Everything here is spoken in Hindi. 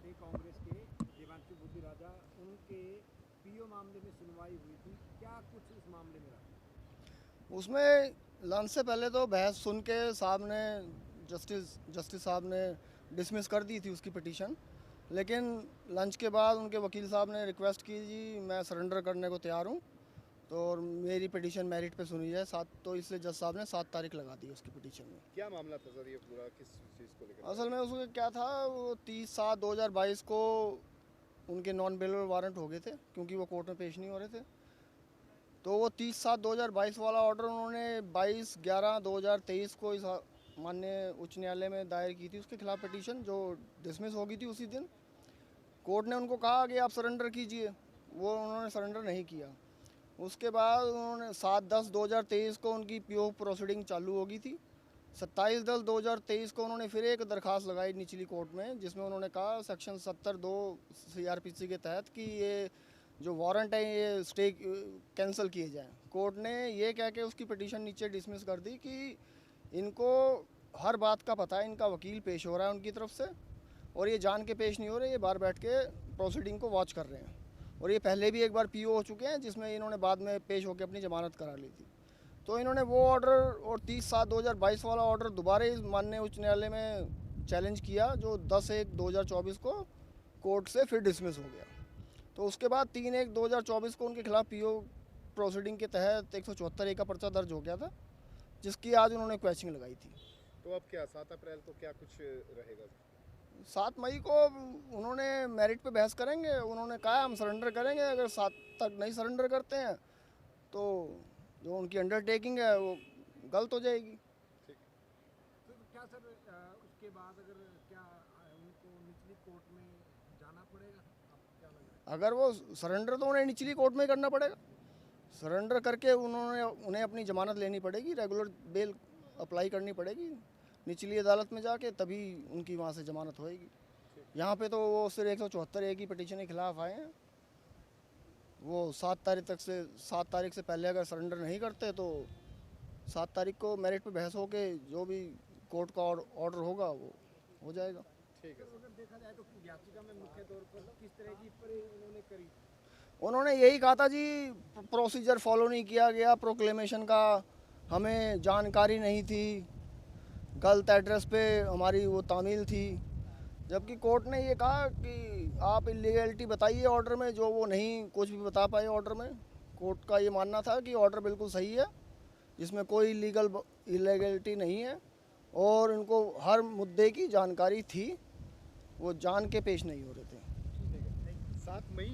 थे कांग्रेस के देवांशु बुद्धि राजा, उनके पीओ मामले में सुनवाई हुई थी, क्या कुछ उस मामले में रहा? उसमें लंच से पहले तो बहस सुन के साहब ने जस्टिस साहब ने डिसमिस कर दी थी उसकी पिटीशन। लेकिन लंच के बाद उनके वकील साहब ने रिक्वेस्ट की जी मैं सरेंडर करने को तैयार हूँ, तो और मेरी पिटीशन मेरिट पे सुनी जाए सात, तो इसलिए जज साहब ने 7 तारीख लगा दी उसकी पिटीशन में। क्या मामला था सर, ये पूरा किस चीज़ को लेकर? असल में उसमें क्या था, वो 30/7/2022 को उनके नॉन बेलेबल वारंट हो गए थे क्योंकि वो कोर्ट में पेश नहीं हो रहे थे। तो वो 30/7/2022 वाला ऑर्डर उन्होंने 22/11/2023 को इस माननीय उच्च न्यायालय में दायर की थी उसके खिलाफ पिटीशन, जो डिसमिस हो गई थी उसी दिन। कोर्ट ने उनको कहा कि आप सरेंडर कीजिए, वो उन्होंने सरेंडर नहीं किया। उसके बाद उन्होंने 7/10/2023 को उनकी पीओ प्रोसीडिंग चालू हो गई थी। 27/10/2023 को उन्होंने फिर एक दरख्वास्त लगाई निचली कोर्ट में, जिसमें उन्होंने कहा सेक्शन 70(2) CRPC के तहत कि ये जो वारंट है ये स्टे कैंसिल किए जाएं। कोर्ट ने ये कह के उसकी पिटीशन नीचे डिसमिस कर दी कि इनको हर बात का पता है, इनका वकील पेश हो रहा है उनकी तरफ से, और ये जान के पेश नहीं हो रहे, ये बाहर बैठ के प्रोसीडिंग को वॉच कर रहे हैं। और ये पहले भी एक बार पीओ हो चुके हैं जिसमें इन्होंने बाद में पेश होकर अपनी जमानत करा ली थी। तो इन्होंने वो ऑर्डर और 30/7/2022 वाला ऑर्डर दोबारा इस माननीय उच्च न्यायालय में चैलेंज किया, जो 10/1/2024 को कोर्ट से फिर डिसमिस हो गया। तो उसके बाद 3/1/2024 को उनके खिलाफ पीओ प्रोसीडिंग के तहत 174A का पर्चा दर्ज हो गया था, जिसकी आज उन्होंने क्वेश्चनिंग लगाई थी। तो अब क्या 7 अप्रैल को क्या कुछ रहेगा? 7 मई को उन्होंने मेरिट पे बहस करेंगे। उन्होंने कहा हम सरेंडर करेंगे, अगर 7 तक नहीं सरेंडर करते हैं तो जो उनकी अंडरटेकिंग है वो गलत हो जाएगी। तो क्या सर उसके बाद अगर क्या उनको निचली कोर्ट में जाना पड़ेगा, आपको क्या लग रहा है? अगर वो सरेंडर तो उन्हें निचली कोर्ट में ही करना पड़ेगा। सरेंडर करके उन्हें अपनी जमानत लेनी पड़ेगी, रेगुलर बेल अप्लाई करनी पड़ेगी निचली अदालत में जाके, तभी उनकी वहाँ से जमानत होएगी। यहाँ पे तो वो सिर्फ 174A की पिटीशन के खिलाफ आए हैं। वो 7 तारीख से पहले अगर सरेंडर नहीं करते तो 7 तारीख को मेरिट पे बहस होके जो भी कोर्ट का ऑर्डर होगा वो हो जाएगा। ठीक है सर। अगर देखा जाए तो याचिका में मुख्य तौर पर किस तरह की उन्होंने करी? उन्होंने यही कहा था जी प्रोसीजर फॉलो नहीं किया गया, प्रोक्लेमेशन का हमें जानकारी नहीं थी, गलत एड्रेस पे हमारी वो तामील थी। जबकि कोर्ट ने ये कहा कि आप इलीगलिटी बताइए ऑर्डर में, जो वो नहीं कुछ भी बता पाए ऑर्डर में। कोर्ट का ये मानना था कि ऑर्डर बिल्कुल सही है, जिसमें कोई इलीगलिटी नहीं है, और इनको हर मुद्दे की जानकारी थी, वो जान के पेश नहीं हो रहे थे। 7 मई